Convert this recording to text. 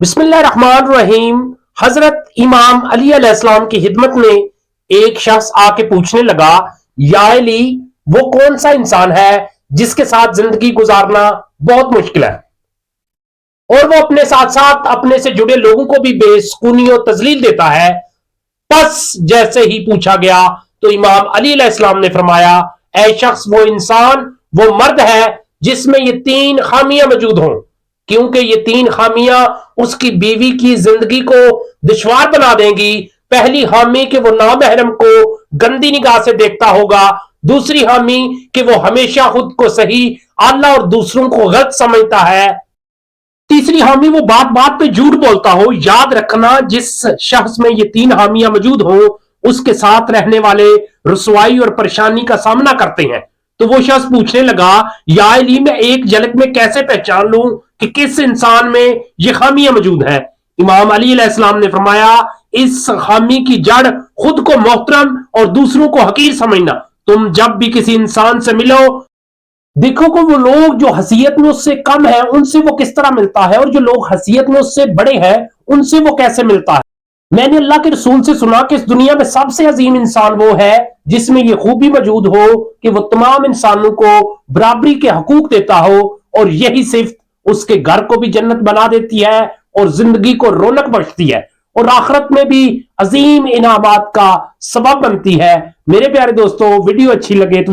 बिस्मिल्लाहिर्रहमानिर्रहीम। हजरत इमाम अली अलैहिस्सलाम की खिदमत में एक शख्स आके पूछने लगा, या अली, वो कौन सा इंसान है जिसके साथ जिंदगी गुजारना बहुत मुश्किल है और वो अपने साथ साथ अपने से जुड़े लोगों को भी बेसुकूनी और तजलील देता है। बस जैसे ही पूछा गया तो इमाम अली अलैहिस्सलाम ने फरमाया, ऐ शख्स, वो इंसान, वो मर्द है जिसमें ये तीन खामियां मौजूद हों, क्योंकि ये तीन खामियां उसकी बीवी की जिंदगी को दुश्वार बना देंगी। पहली हामी कि वो नामहरम को गंदी निगाह से देखता होगा, दूसरी हामी कि वो हमेशा खुद को सही, आला और दूसरों को गलत समझता है, तीसरी हामी वो बात बात पे झूठ बोलता हो। याद रखना, जिस शख्स में ये तीन हामियां मौजूद हो उसके साथ रहने वाले रुसवाई और परेशानी का सामना करते हैं। तो वो शख्स पूछने लगा, या अली, मैं एक झलक में कैसे पहचान लूं कि किस इंसान में ये खामियां मौजूद हैं? इमाम अली अलैहिस्सलाम ने फरमाया, इस खामी की जड़ खुद को मोहतरम और दूसरों को हकीर समझना। तुम जब भी किसी इंसान से मिलो, देखो कि वो लोग जो हसीयत में उससे कम है उनसे वो किस तरह मिलता है, और जो लोग हसीयत में उससे बड़े हैं उनसे वो कैसे मिलता है। मैंने अल्लाह के रसूल से सुना कि इस दुनिया में सबसे अजीम इंसान वो है जिसमें ये खूबी मौजूद हो कि वो तमाम इंसानों को बराबरी के हकूक देता हो, और यही सिर्फ उसके घर को भी जन्नत बना देती है और जिंदगी को रौनक बख्शती है और आखिरत में भी अजीम इनामात का सबब बनती है। मेरे प्यारे दोस्तों, वीडियो अच्छी लगे तो